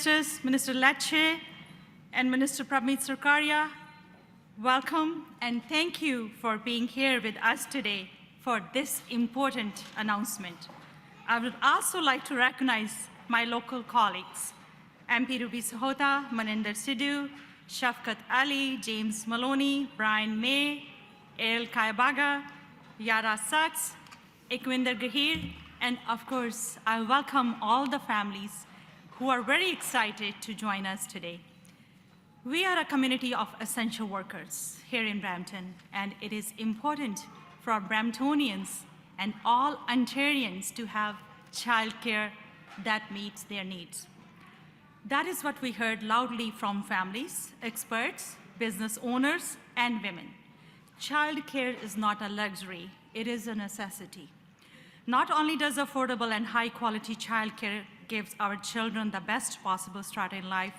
Ministers, Minister Lecce and Minister Pramit Sarkaria, welcome and thank you for being here with us today for this important announcement. I would also like to recognize my local colleagues, MP Ruby Sahota, Maninder Sidhu, Shafkat Ali, James Maloney, Brian May, Errol Kayabaga, Yara Sachs, Ekwinder Gahir, and of course, I welcome all the families who are very excited to join us today. We are a community of essential workers here in Brampton, and it is important for Bramptonians and all Ontarians to have childcare that meets their needs. That is what we heard loudly from families, experts, business owners, and women. Childcare is not a luxury, it is a necessity. Not only does affordable and high-quality childcare gives our children the best possible start in life,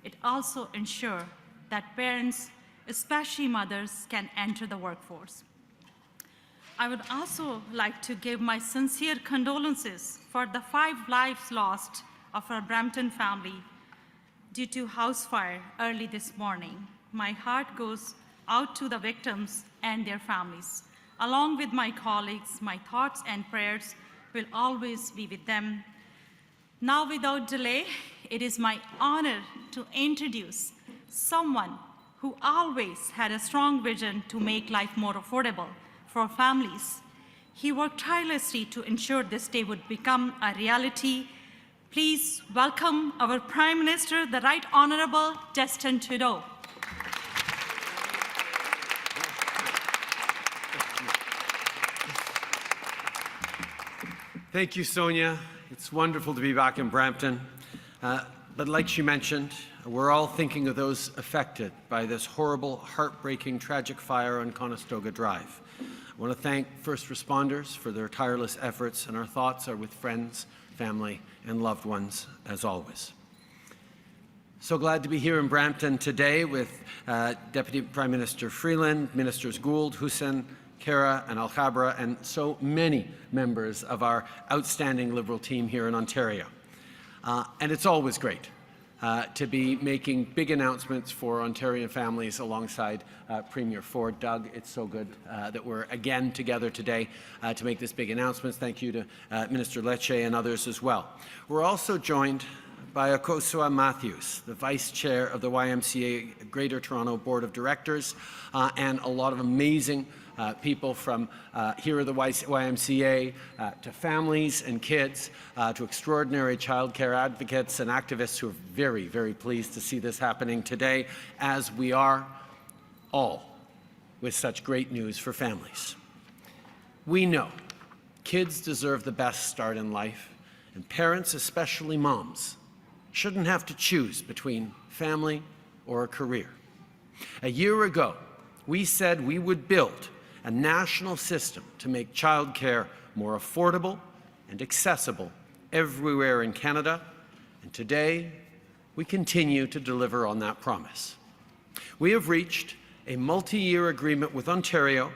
it also ensures that parents, especially mothers, can enter the workforce. I would also like to give my sincere condolences for the 5 lives lost of our Brampton family due to house fire early this morning. My heart goes out to the victims and their families. Along with my colleagues, my thoughts and prayers will always be with them. Now, without delay, it is my honor to introduce someone who always had a strong vision to make life more affordable for families. He worked tirelessly to ensure this day would become a reality. Please welcome our Prime Minister, the Right Honorable Justin Trudeau. Thank you, Sonia. It's wonderful to be back in Brampton. But like she mentioned, we're all thinking of those affected by this horrible, heartbreaking, tragic fire on Conestoga Drive. I want to thank first responders for their tireless efforts, and our thoughts are with friends, family, and loved ones, as always. So glad to be here in Brampton today with Deputy Prime Minister Freeland, Ministers Gould, Hussein, Kara and Alkhabra, and so many members of our outstanding Liberal team here in Ontario. And it's always great to be making big announcements for Ontarian families alongside Premier Ford. Doug, it's so good that we're again together today to make this big announcement. Thank you to Minister Lecce and others as well. We're also joined by Akosua Matthews, the Vice Chair of the YMCA Greater Toronto Board of Directors, and a lot of amazing people from here at the YMCA, to families and kids, to extraordinary childcare advocates and activists who are very, very pleased to see this happening today, as we are all with such great news for families. We know kids deserve the best start in life, and parents, especially moms, shouldn't have to choose between family or a career. A year ago, we said we would build a national system to make childcare more affordable and accessible everywhere in Canada, and today we continue to deliver on that promise. We have reached a multi-year agreement with Ontario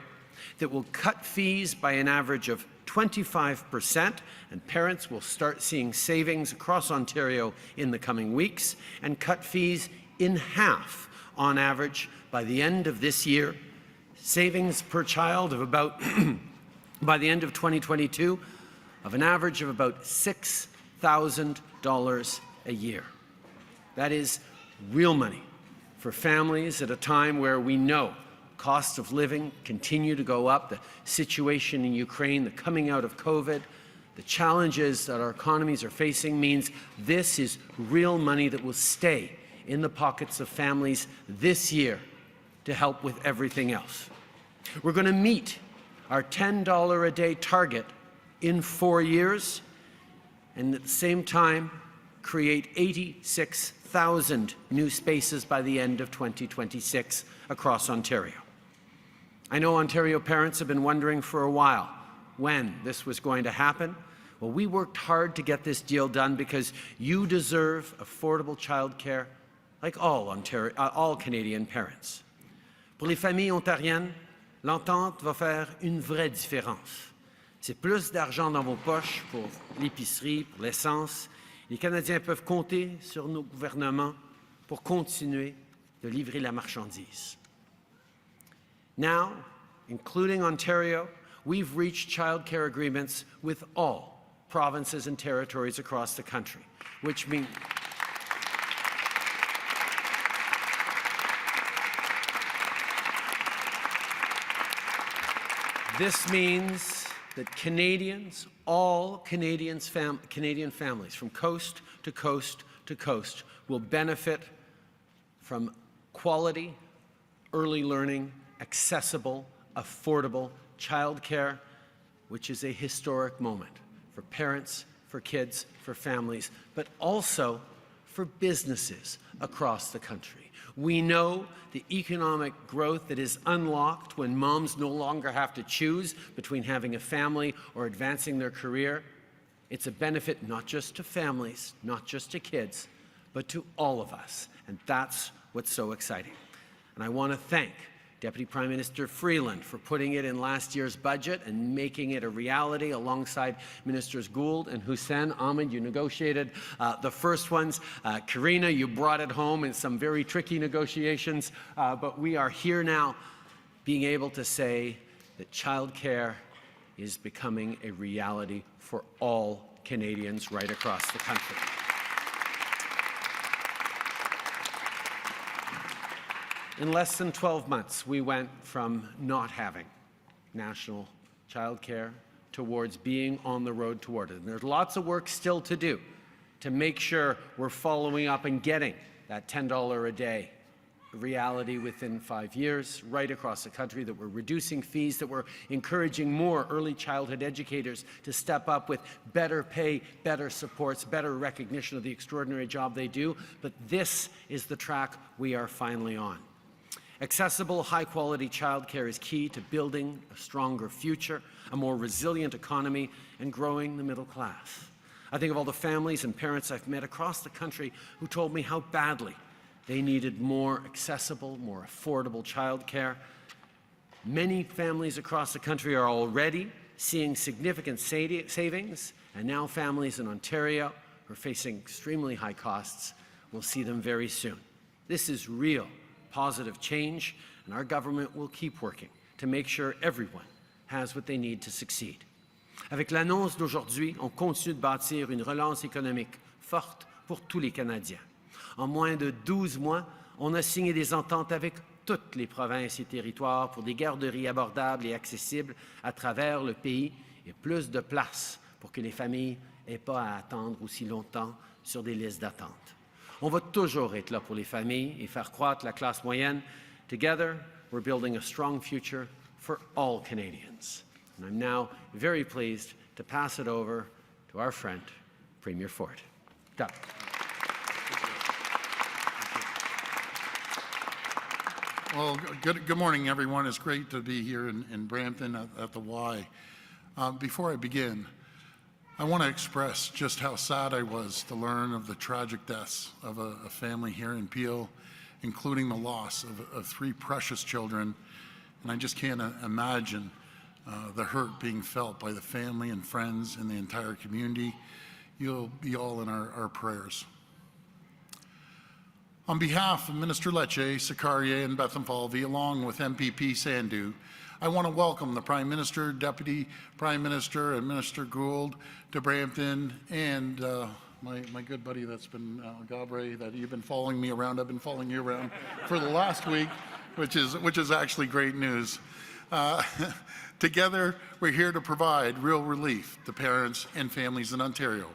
that will cut fees by an average of 25%, and parents will start seeing savings across Ontario in the coming weeks, and cut fees in half on average by the end of this year. Savings per child of about, by the end of 2022, of an average of about $6,000 a year. That is real money for families at a time where we know costs of living continue to go up, the situation in Ukraine, the coming out of COVID, the challenges that our economies are facing means this is real money that will stay in the pockets of families this year to help with everything else. We're going to meet our $10 a day target in 4 years, and at the same time create 86,000 new spaces by the end of 2026 across Ontario. I know Ontario parents have been wondering for a while when this was going to happen. Well, we worked hard to get this deal done because you deserve affordable childcare like all Canadian parents. Pour les familles ontariennes, l'entente va faire une vraie différence. C'est plus d'argent dans vos poches pour l'épicerie, pour l'essence, Les Canadiens peuvent compter sur nos gouvernements pour continuer de livrer la marchandise. Now, including Ontario, we've reached childcare agreements with all provinces and territories across the country, which means this means that Canadians, all Canadian families from coast to coast to coast will benefit from quality, early learning, accessible, affordable childcare, which is a historic moment for parents, for kids, for families, but also for businesses across the country. We know the economic growth that is unlocked when moms no longer have to choose between having a family or advancing their career. It's a benefit not just to families, not just to kids, but to all of us. And that's what's so exciting. And I want to thank Deputy Prime Minister Freeland for putting it in last year's budget and making it a reality alongside Ministers Gould and Hussein. Ahmed, you negotiated the first ones. Karina, you brought it home in some very tricky negotiations. But we are here now being able to say that childcare is becoming a reality for all Canadians right across the country. In less than 12 months, we went from not having national childcare towards being on the road toward it. And there's lots of work still to do to make sure we're following up and getting that $10 a day reality within 5 years right across the country, that we're reducing fees, that we're encouraging more early childhood educators to step up with better pay, better supports, better recognition of the extraordinary job they do. But this is the track we are finally on. Accessible, high-quality childcare is key to building a stronger future, a more resilient economy, and growing the middle class. I think of all the families and parents I've met across the country who told me how badly they needed more accessible, more affordable childcare. Many families across the country are already seeing significant savings, and now families in Ontario who are facing extremely high costs will see them very soon. This is real positive change, and our government will keep working to make sure everyone has what they need to succeed. Avec l'annonce d'aujourd'hui, on continue de bâtir une relance économique forte pour tous les Canadiens. En moins de 12 mois, on a signé des ententes avec toutes les provinces et territoires pour des garderies abordables et accessibles à travers le pays et plus de place pour que les familles n'aient pas à attendre aussi longtemps sur des listes d'attente. On va toujours être là pour les familles et faire croître la classe moyenne. Together, we're building a strong future for all Canadians. And I'm now very pleased to pass it over to our friend, Premier Ford. Doug. Well, good morning, everyone. It's great to be here in Brampton at the Y. Before I begin, I want to express just how sad I was to learn of the tragic deaths of a family here in Peel, including the loss of 3 precious children. And I just can't imagine the hurt being felt by the family and friends and the entire community. You'll be all in our prayers. On behalf of Minister Lecce, Sakaria, and Bethenfalvy, along with MPP Sandhu, I want to welcome the Prime Minister, Deputy Prime Minister, and Minister Gould to Brampton, and my good buddy that's been, Gabre, that you've been following me around. I've been following you around for the last week, which is actually great news. Together, we're here to provide real relief to parents and families in Ontario.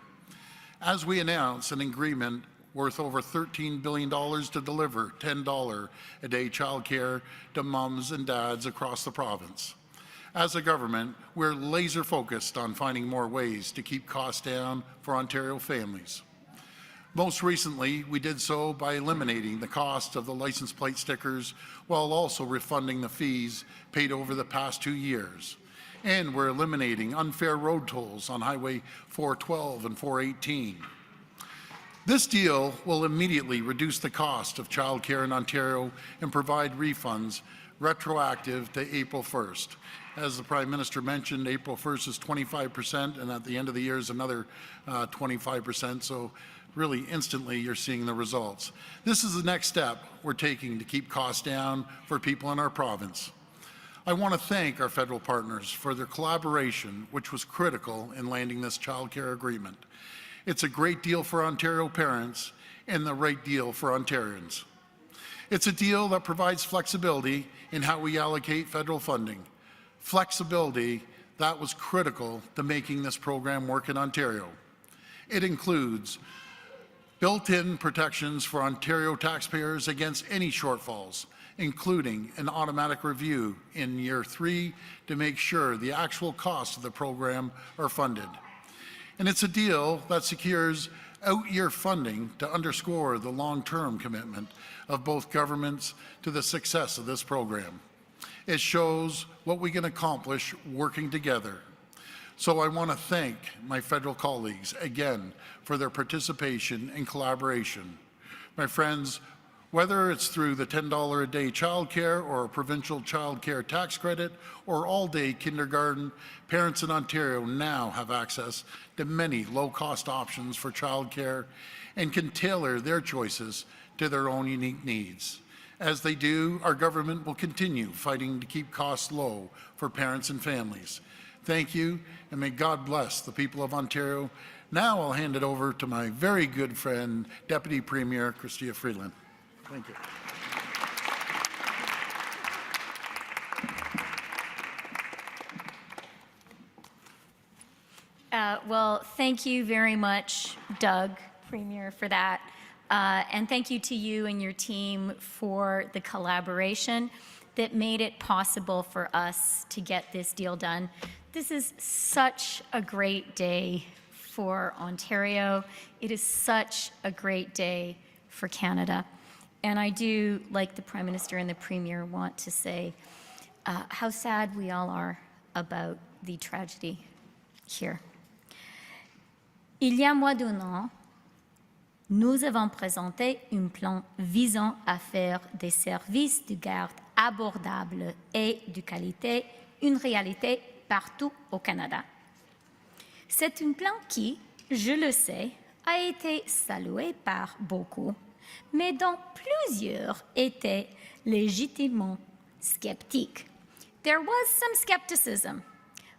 As we announce an agreement worth over $13 billion to deliver $10 a day childcare to mums and dads across the province. As a government, we're laser focused on finding more ways to keep costs down for Ontario families. Most recently, we did so by eliminating the cost of the license plate stickers while also refunding the fees paid over the past 2 years. And we're eliminating unfair road tolls on Highway 412 and 418. This deal will immediately reduce the cost of childcare in Ontario and provide refunds retroactive to April 1st. As the Prime Minister mentioned, April 1st is 25%, and at the end of the year is another 25%. So really instantly you're seeing the results. This is the next step we're taking to keep costs down for people in our province. I want to thank our federal partners for their collaboration, which was critical in landing this childcare agreement. It's a great deal for Ontario parents and the right deal for Ontarians. It's a deal that provides flexibility in how we allocate federal funding. Flexibility that was critical to making this program work in Ontario. It includes built-in protections for Ontario taxpayers against any shortfalls, including an automatic review in year 3 to make sure the actual costs of the program are funded. And it's a deal that secures out-year funding to underscore the long-term commitment of both governments to the success of this program. It shows what we can accomplish working together. So I want to thank my federal colleagues again for their participation and collaboration. My friends, whether it's through the $10 a day childcare or a provincial childcare tax credit or all-day kindergarten, parents in Ontario now have access to many low-cost options for childcare and can tailor their choices to their own unique needs. As they do, our government will continue fighting to keep costs low for parents and families. Thank you, and may God bless the people of Ontario. Now I'll hand it over to my very good friend, Deputy Premier Chrystia Freeland. Thank you. Well, thank you very much, Doug, Premier, for that. And thank you to you and your team for the collaboration that made it possible for us to get this deal done. This is such a great day for Ontario. It is such a great day for Canada. And I do, like the Prime Minister and the Premier, want to say how sad we all are about the tragedy here. Il y a moins d'un an, nous avons présenté un plan visant à faire des services de garde abordables et de qualité une réalité partout au Canada. C'est un plan qui, je le sais, a été salué par beaucoup, mais dont plusieurs étaient légitimement sceptiques. There was some skepticism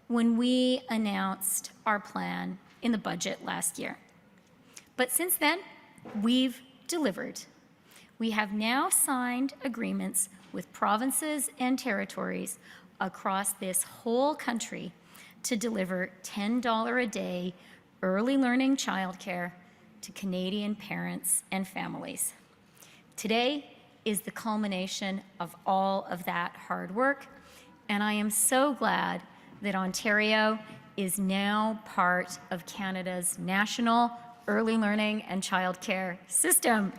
when we announced our plan in the budget last year. But since then, we've delivered. We have now signed agreements with provinces and territories across this whole country to deliver $10 a day early learning childcare to Canadian parents and families. Today is the culmination of all of that hard work, and I am so glad that Ontario is now part of Canada's national early learning and childcare system.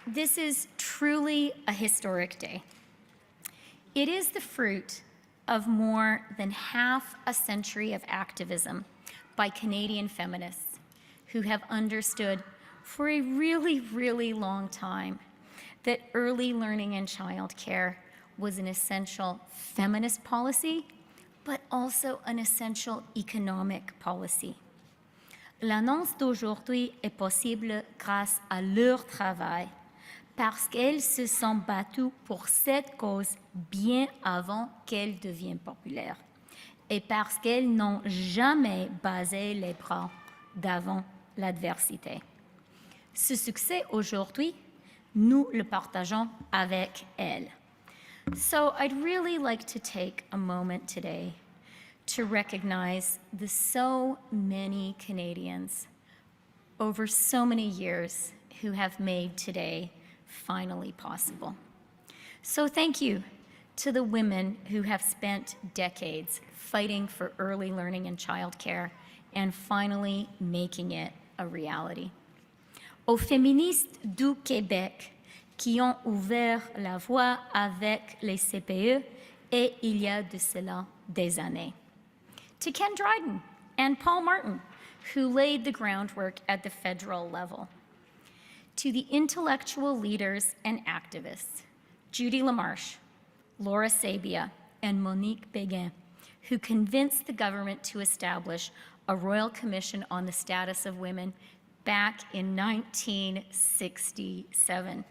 This is truly a historic day. It is the fruit of more than half a century of activism by Canadian feminists who have understood for a really, really long time that early learning and childcare was an essential feminist policy, but also an essential economic policy. L'annonce d'aujourd'hui est possible grâce à leur travail, parce qu'elles se sont battues pour cette cause bien avant qu'elle devienne populaire, et parce qu'elles n'ont jamais basé les bras devant l'adversité. Ce succès aujourd'hui, nous le partageons avec elles. So I'd really like to take a moment today to recognize the so many Canadians over so many years who have made today finally possible. So thank you to the women who have spent decades fighting for early learning and childcare and finally making it a reality. Aux féministes du Québec qui ont ouvert la voie avec les CPE et il y a de cela des années. To Ken Dryden and Paul Martin, who laid the groundwork at the federal level. To the intellectual leaders and activists, Judy LaMarche, Laura Sabia, and Monique Béguin, who convinced the government to establish a Royal Commission on the Status of Women back in 1967.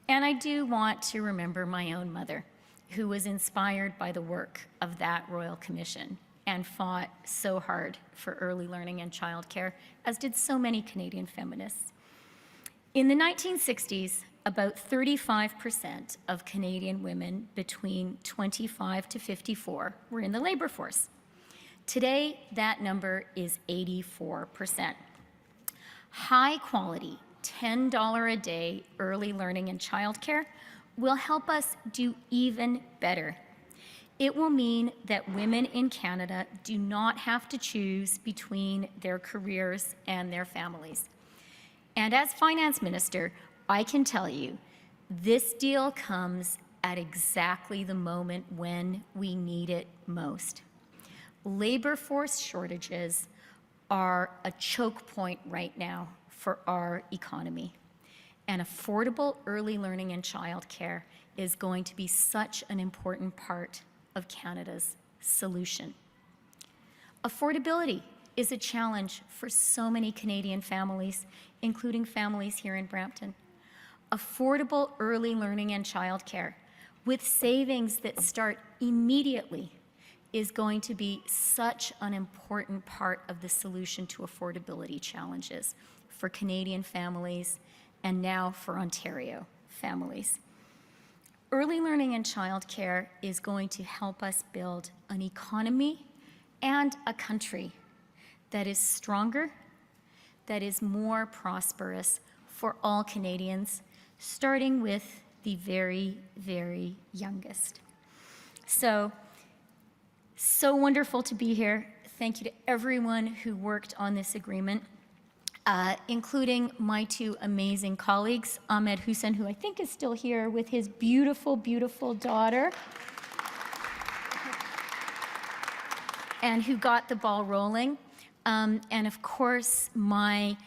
And I do want to remember my own mother, who was inspired by the work of that Royal Commission and fought so hard for early learning and childcare, as did so many Canadian feminists. In the 1960s, about 35% of Canadian women between 25 to 54 were in the labor force. Today, that number is 84%. High quality, $10 a day early learning and childcare will help us do even better. It will mean that women in Canada do not have to choose between their careers and their families. And as finance minister, I can tell you, this deal comes at exactly the moment when we need it most. Labor force shortages are a choke point right now for our economy. And affordable early learning and childcare is going to be such an important part of Canada's solution. Affordability is a challenge for so many Canadian families, including families here in Brampton. Affordable early learning and childcare with savings that start immediately is going to be such an important part of the solution to affordability challenges for Canadian families and now for Ontario families. Early learning and childcare is going to help us build an economy and a country that is stronger, that is more prosperous for all Canadians, starting with the very, very youngest. So wonderful to be here. Thank you to everyone who worked on this agreement, including my two amazing colleagues, Ahmed Hussein, who I think is still here with his beautiful, beautiful daughter, and who got the ball rolling. And of course, my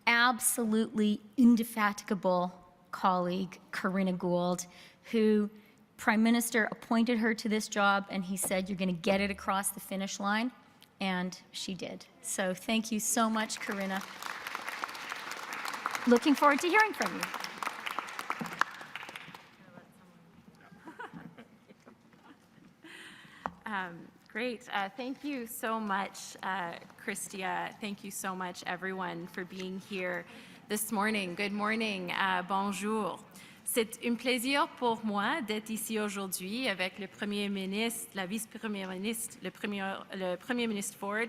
absolutely indefatigable colleague, Corinna Gould, who Prime Minister appointed her to this job, and he said, you're going to get it across the finish line, and she did. So thank you so much, Corinna. Looking forward to hearing from you. Great. Thank you so much, Christia. Thank you so much, everyone, for being here this morning. Good morning. Bonjour. C'est un plaisir pour moi d'être ici aujourd'hui avec le Premier ministre, la Vice-Première ministre, le Premier ministre Ford,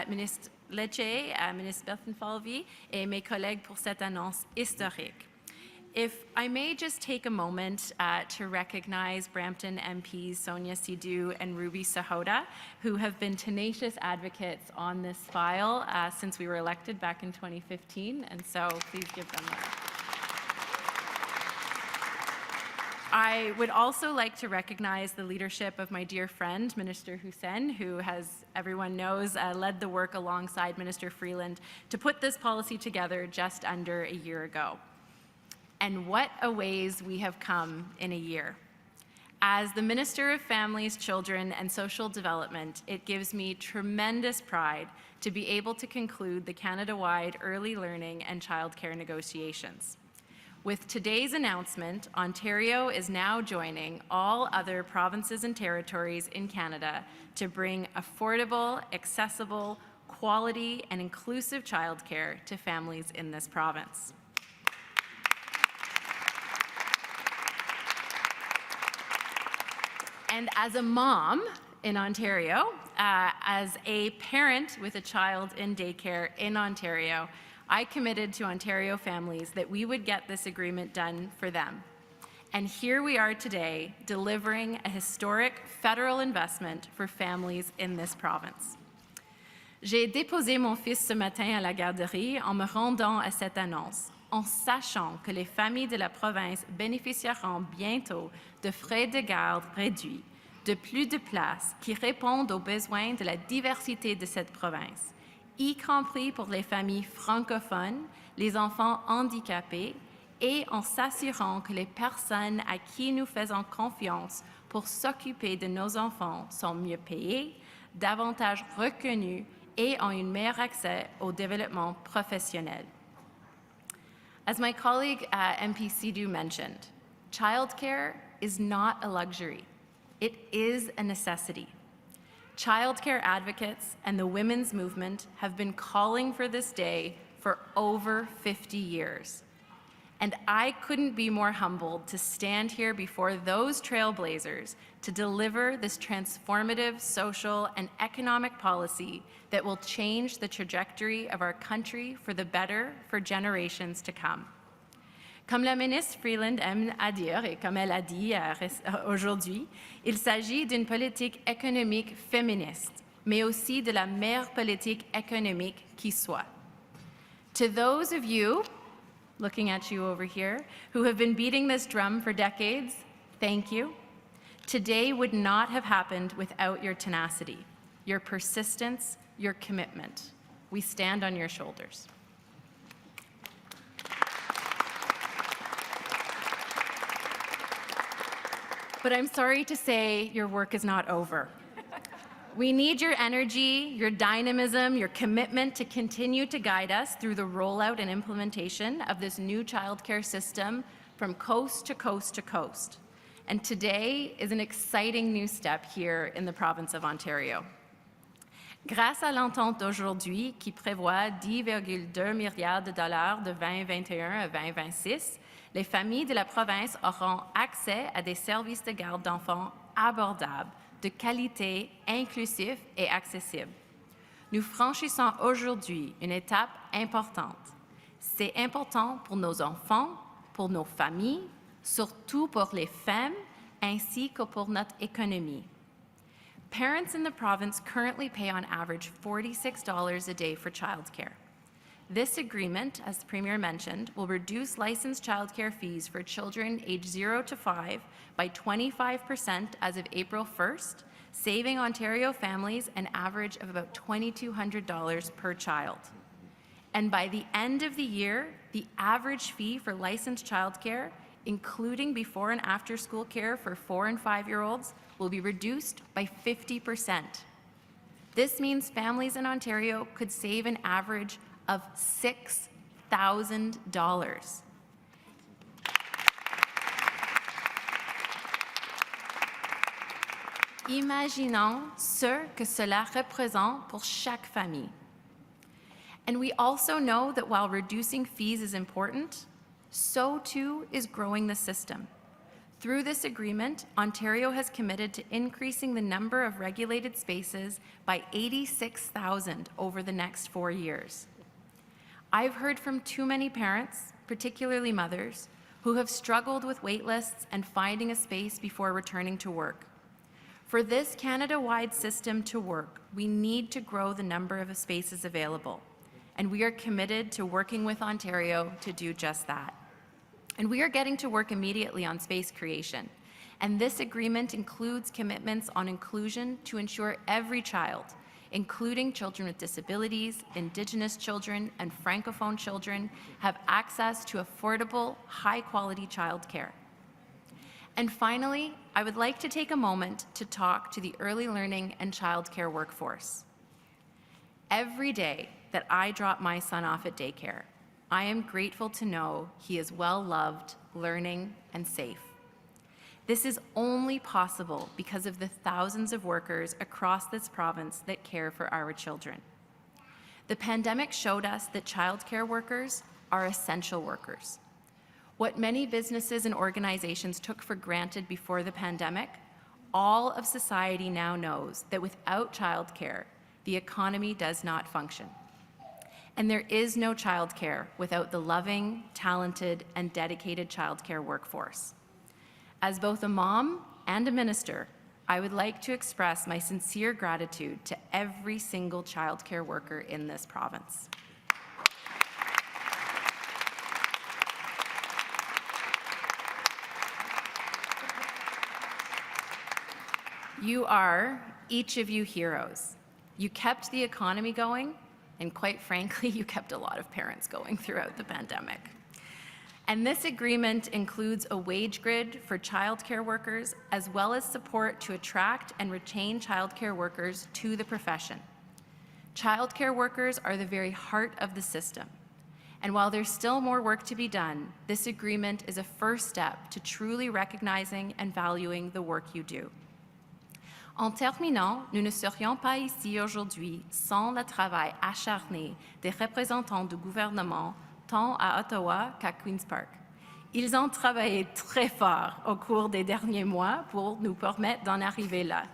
ministre Lecce, ministre Berthenfalvy et mes collègues pour cette annonce historique. If I may just take a moment to recognize Brampton MPs Sonia Sidhu and Ruby Sahota, who have been tenacious advocates on this file since we were elected back in 2015, and so please give them that. I would also like to recognize the leadership of my dear friend, Minister Hussein, who, as everyone knows, led the work alongside Minister Freeland to put this policy together just under a year ago. And what a ways we have come in a year. As the Minister of Families, Children and Social Development, it gives me tremendous pride to be able to conclude the Canada-wide early learning and childcare negotiations. With today's announcement, Ontario is now joining all other provinces and territories in Canada to bring affordable, accessible, quality and inclusive childcare to families in this province. And as a mom in Ontario, as a parent with a child in daycare in Ontario, I committed to Ontario families that we would get this agreement done for them. And here we are today, delivering a historic federal investment for families in this province. J'ai déposé mon fils ce matin à la garderie en me rendant à cette annonce, en sachant que les familles de la province bénéficieront bientôt de frais de garde réduits, de plus de places qui répondent aux besoins de la diversité de cette province y compris pour les familles francophones, les enfants handicapés, et en s'assurant que les personnes à qui nous faisons confiance pour s'occuper de nos enfants sont mieux payées, davantage reconnues et ont un meilleur accès au développement professionnel. As my colleague MP Sidhu mentioned, childcare is not a luxury. It is a necessity. Childcare advocates and the women's movement have been calling for this day for over 50 years. And I couldn't be more humbled to stand here before those trailblazers to deliver this transformative social and economic policy that will change the trajectory of our country for the better for generations to come. Comme la ministre Freeland aime à dire, et comme elle a dit aujourd'hui, il s'agit d'une politique économique féministe, mais aussi de la meilleure politique économique qui soit. To those of you, looking at you over here, who have been beating this drum for decades, thank you. Today would not have happened without your tenacity, your persistence, your commitment. We stand on your shoulders. But I'm sorry to say your work is not over. We need your energy, your dynamism, your commitment to continue to guide us through the rollout and implementation of this new childcare system from coast to coast to coast. And today is an exciting new step here in the province of Ontario. Grâce à l'entente d'aujourd'hui qui prévoit 10,2 milliards de dollars de 2021 à 2026, les familles de la province auront accès à des services de garde d'enfants abordables, de qualité, inclusif et accessible. Nous franchissons aujourd'hui une étape importante. C'est important pour nos enfants, pour nos familles, surtout pour les femmes, ainsi que pour notre économie. Parents in the province currently pay on average $46 a day for childcare. This agreement, as the Premier mentioned, will reduce licensed childcare fees for children aged 0 to 5 by 25% as of April 1st, saving Ontario families an average of about $2,200 per child. And by the end of the year, the average fee for licensed childcare, including before and after school care for 4- and 5-year-olds, will be reduced by 50%. This means families in Ontario could save an average of $6,000. Imaginons ce que cela représente pour chaque famille. And we also know that while reducing fees is important, so too is growing the system. Through this agreement, Ontario has committed to increasing the number of regulated spaces by 86,000 over the next 4 years. I've heard from too many parents, particularly mothers, who have struggled with wait lists and finding a space before returning to work. For this Canada-wide system to work, we need to grow the number of spaces available, and we are committed to working with Ontario to do just that. And we are getting to work immediately on space creation, and this agreement includes commitments on inclusion to ensure every child, including children with disabilities, Indigenous children, and Francophone children, have access to affordable, high-quality childcare. And finally, I would like to take a moment to talk to the early learning and childcare workforce. Every day that I drop my son off at daycare, I am grateful to know he is well-loved, learning, and safe. This is only possible because of the thousands of workers across this province that care for our children. The pandemic showed us that childcare workers are essential workers. What many businesses and organizations took for granted before the pandemic, all of society now knows that without childcare, the economy does not function. And there is no childcare without the loving, talented, and dedicated childcare workforce. As both a mom and a minister, I would like to express my sincere gratitude to every single childcare worker in this province. You are, each of you, heroes. You kept the economy going, And quite frankly, you kept a lot of parents going throughout the pandemic. And this agreement includes a wage grid for childcare workers, as well as support to attract and retain childcare workers to the profession. Childcare workers are the very heart of the system. And while there's still more work to be done, this agreement is a first step to truly recognizing and valuing the work you do. En terminant, nous ne serions pas ici aujourd'hui sans le travail acharné des représentants du gouvernement, tant à Ottawa qu'à Queen's Park. Ils ont travaillé très fort au cours des derniers mois pour nous permettre d'en arriver là.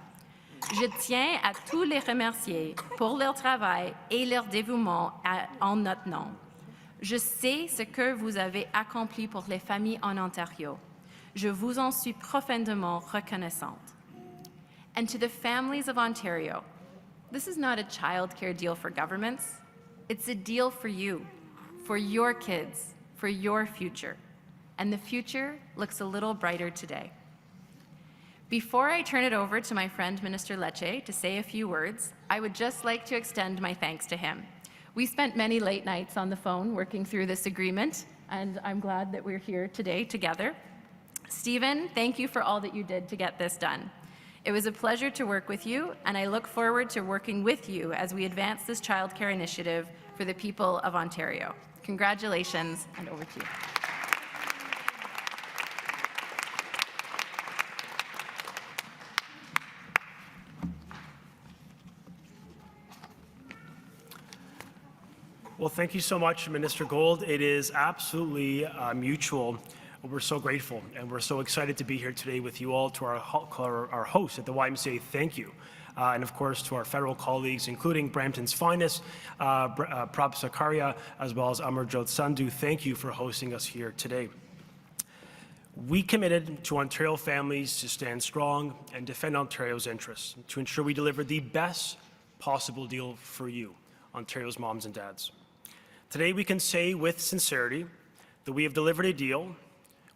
Je tiens à tous les remercier pour leur travail et leur dévouement en notre nom. Je sais ce que vous avez accompli pour les familles en Ontario. Je vous en suis profondément reconnaissante. And to the families of Ontario, this is not a childcare deal for governments. It's a deal for you, for your kids, for your future. And the future looks a little brighter today. Before I turn it over to my friend Minister Lecce to say a few words, I would just like to extend my thanks to him. We spent many late nights on the phone working through this agreement, and I'm glad that we're here today together. Stephen, thank you for all that you did to get this done. It was a pleasure to work with you, and I look forward to working with you as we advance this childcare initiative for the people of Ontario. Congratulations, and over to you. Well, thank you so much, Minister Gould. It is absolutely mutual. We're so grateful, and we're so excited to be here today with you all. To our hosts at the YMCA, thank you. And of course, to our federal colleagues, including Brampton's finest, Prab Sakaria, as well as Amarjot Sandhu, thank you for hosting us here today. We committed to Ontario families to stand strong and defend Ontario's interests, to ensure we deliver the best possible deal for you, Ontario's moms and dads. Today, we can say with sincerity that we have delivered a deal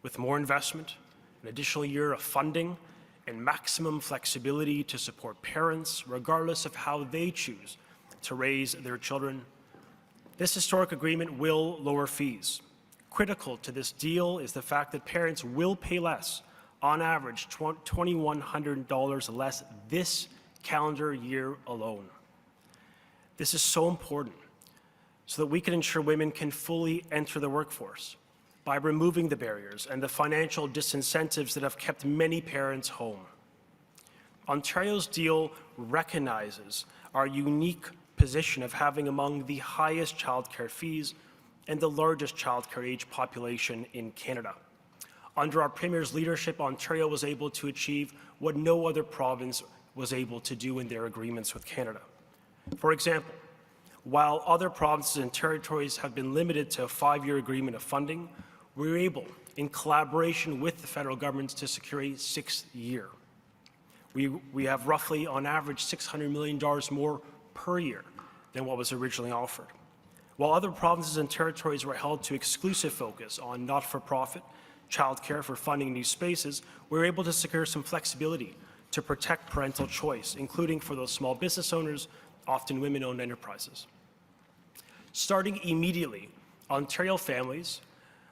with more investment, an additional year of funding, and maximum flexibility to support parents, regardless of how they choose to raise their children. This historic agreement will lower fees. Critical to this deal is the fact that parents will pay less, on average $2,100 less this calendar year alone. This is so important so that we can ensure women can fully enter the workforce by removing the barriers and the financial disincentives that have kept many parents home. Ontario's deal recognizes our unique position of having among the highest childcare fees and the largest childcare age population in Canada. Under our Premier's leadership, Ontario was able to achieve what no other province was able to do in their agreements with Canada. For example, while other provinces and territories have been limited to a 5-year agreement of funding, we were able, in collaboration with the federal government, to secure a 6th year. We have roughly, on average, $600 million more per year than what was originally offered. While other provinces and territories were held to exclusive focus on not-for-profit childcare for funding new spaces, we were able to secure some flexibility to protect parental choice, including for those small business owners, often women-owned enterprises. Starting immediately, Ontario families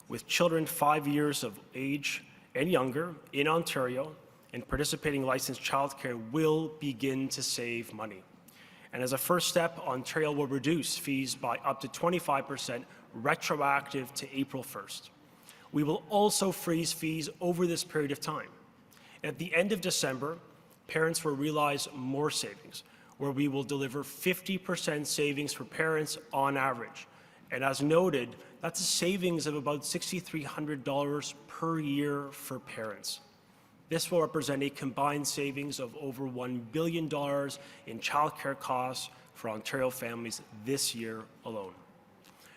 with children 5 years of age and younger in Ontario and participating licensed childcare will begin to save money. And as a first step, Ontario will reduce fees by up to 25% retroactive to April 1st. We will also freeze fees over this period of time. At the end of December, parents will realize more savings, where we will deliver 50% savings for parents on average. And as noted, that's a savings of about $6,300 per year for parents. This will represent a combined savings of over $1 billion in childcare costs for Ontario families this year alone.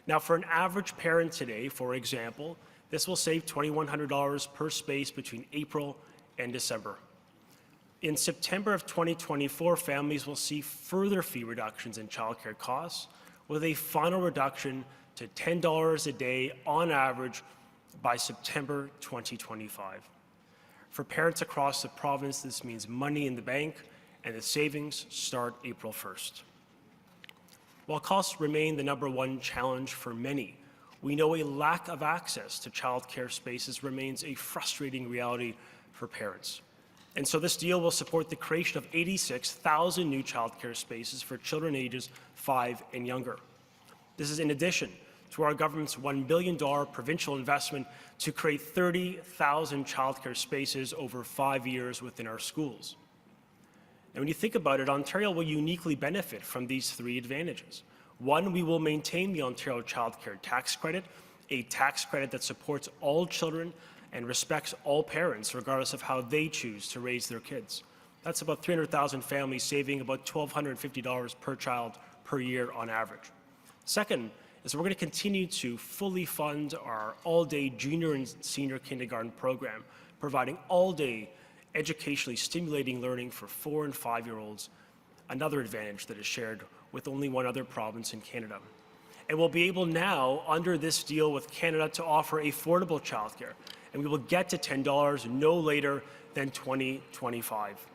Now, for an average parent today, for example, this will save $2,100 per space between April and December. In September of 2024, families will see further fee reductions in childcare costs, with a final reduction to $10 a day on average by September 2025. For parents across the province, this means money in the bank, and the savings start April 1st. While costs remain the #1 challenge for many, we know a lack of access to childcare spaces remains a frustrating reality for parents. And so this deal will support the creation of 86,000 new childcare spaces for children ages 5 and younger. This is in addition to our government's $1 billion provincial investment to create 30,000 childcare spaces over 5 years within our schools. And when you think about it, Ontario will uniquely benefit from these 3 advantages. One, we will maintain the Ontario Childcare Tax Credit, a tax credit that supports all children and respects all parents, regardless of how they choose to raise their kids. That's about 300,000 families saving about $1,250 per child per year on average. Second, is we're going to continue to fully fund our all-day junior and senior kindergarten program, providing all-day educationally stimulating learning for 4- and 5-year-olds, another advantage that is shared with only one other province in Canada. And we'll be able now, under this deal with Canada, to offer affordable childcare, and we will get to $10 no later than 2025.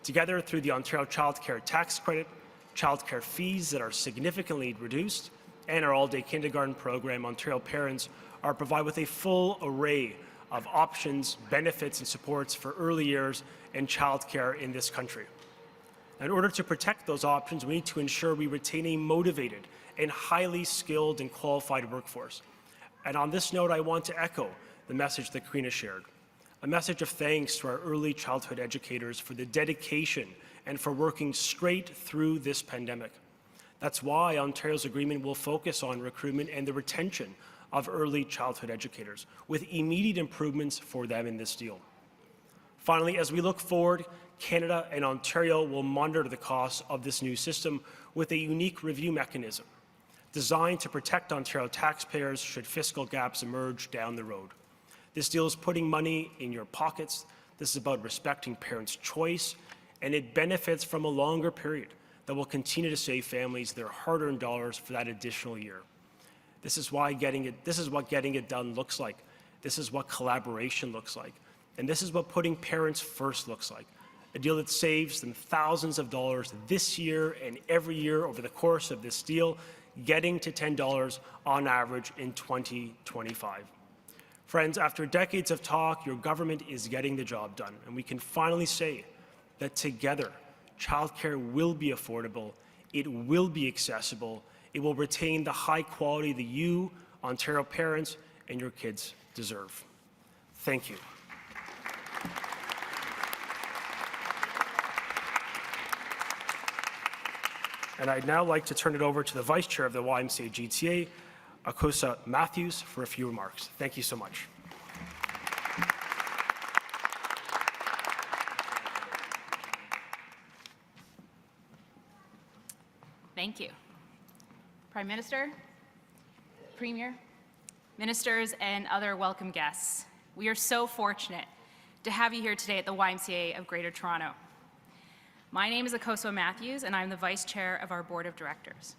Together, through the Ontario Childcare Tax Credit, childcare fees that are significantly reduced, and our all-day kindergarten program, Ontario parents are provided with a full array of options, benefits, and supports for early years and childcare in this country. In order to protect those options, we need to ensure we retain a motivated and highly skilled and qualified workforce. And on this note, I want to echo the message that Karina shared, a message of thanks to our early childhood educators for the dedication and for working straight through this pandemic. That's why Ontario's agreement will focus on recruitment and the retention of early childhood educators, with immediate improvements for them in this deal. Finally, as we look forward, Canada and Ontario will monitor the costs of this new system with a unique review mechanism designed to protect Ontario taxpayers should fiscal gaps emerge down the road. This deal is putting money in your pockets. This is about respecting parents' choice, and it benefits from a longer period that will continue to save families their hard-earned dollars for that additional year. This is what getting it done looks like. This is what collaboration looks like. And this is what putting parents first looks like. A deal that saves them thousands of dollars this year and every year over the course of this deal, getting to $10 on average in 2025. Friends, after decades of talk, your government is getting the job done, and we can finally say that together, childcare will be affordable, it will be accessible, it will retain the high quality that you, Ontario parents, and your kids deserve. Thank you. And I'd now like to turn it over to the Vice Chair of the YMCA GTA, Akosa Matthews, for a few remarks. Thank you so much. Thank you. Prime Minister, Premier, Ministers, and other welcome guests. We are so fortunate to have you here today at the YMCA of Greater Toronto. My name is Akosa Matthews, and I'm the Vice Chair of our Board of Directors.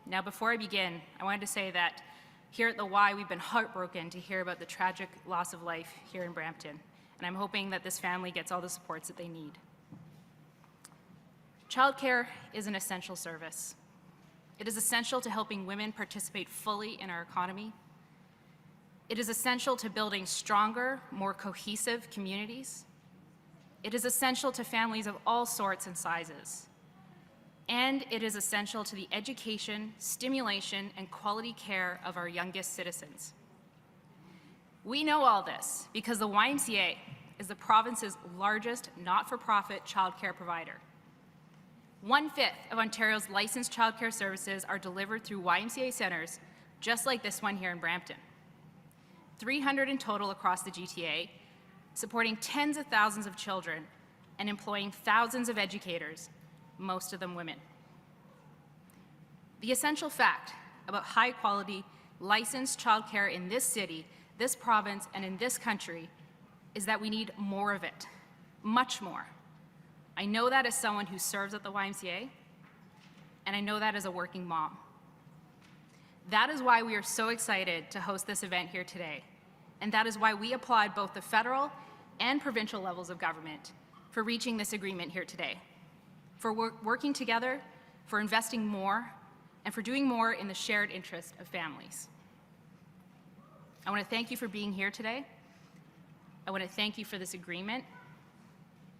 Now, before I begin, I wanted to say that here at the Y, we've been heartbroken to hear about the tragic loss of life here in Brampton, and I'm hoping that this family gets all the supports that they need. Childcare is an essential service. It is essential to helping women participate fully in our economy. It is essential to building stronger, more cohesive communities. It is essential to families of all sorts and sizes. And it is essential to the education, stimulation, and quality care of our youngest citizens. We know all this because the YMCA is the province's largest not-for-profit childcare provider. 1/5 of Ontario's licensed childcare services are delivered through YMCA centres, just like this one here in Brampton. 300 in total across the GTA, supporting tens of thousands of children and employing thousands of educators, most of them women. The essential fact about high-quality, licensed childcare in this city, this province, and in this country is that we need more of it, much more. I know that as someone who serves at the YMCA, and I know that as a working mom. That is why we are so excited to host this event here today, and that is why we applaud both the federal and provincial levels of government for reaching this agreement here today, for working together, for investing more, and for doing more in the shared interest of families. I want to thank you for being here today. I want to thank you for this agreement.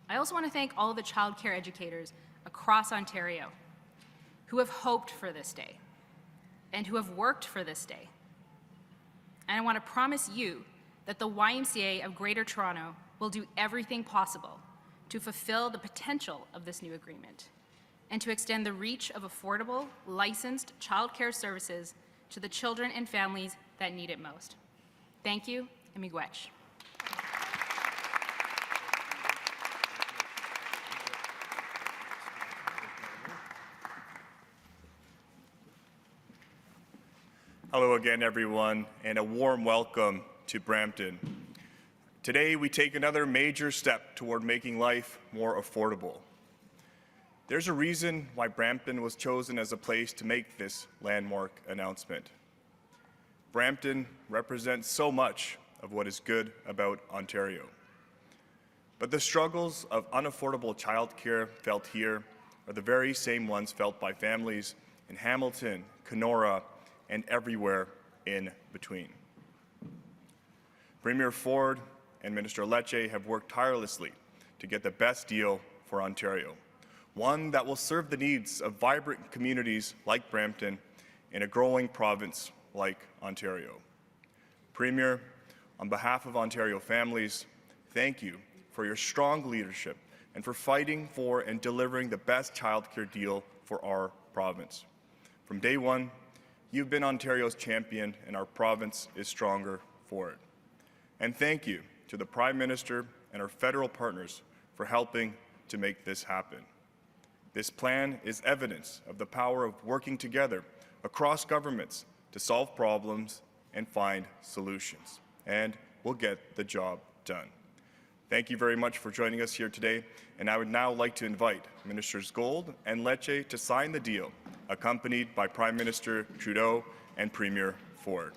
I also want to thank all of the childcare educators across Ontario who have hoped for this day and who have worked for this day. And I want to promise you that the YMCA of Greater Toronto will do everything possible to fulfill the potential of this new agreement and to extend the reach of affordable, licensed childcare services to the children and families that need it most. Thank you, and miigwech. Hello again, everyone, and a warm welcome to Brampton. Today, we take another major step toward making life more affordable. There's a reason why Brampton was chosen as a place to make this landmark announcement. Brampton represents so much of what is good about Ontario. But the struggles of unaffordable childcare felt here are the very same ones felt by families in Hamilton, Kenora, and everywhere in between. Premier Ford and Minister Lecce have worked tirelessly to get the best deal for Ontario, one that will serve the needs of vibrant communities like Brampton in a growing province like Ontario. Premier, on behalf of Ontario families, thank you for your strong leadership and for fighting for and delivering the best childcare deal for our province. From day one, you've been Ontario's champion, and our province is stronger for it. And thank you to the Prime Minister and our federal partners for helping to make this happen. This plan is evidence of the power of working together across governments to solve problems and find solutions, and we'll get the job done. Thank you very much for joining us here today, and I would now like to invite Ministers Gould and Lecce to sign the deal, accompanied by Prime Minister Trudeau and Premier Ford.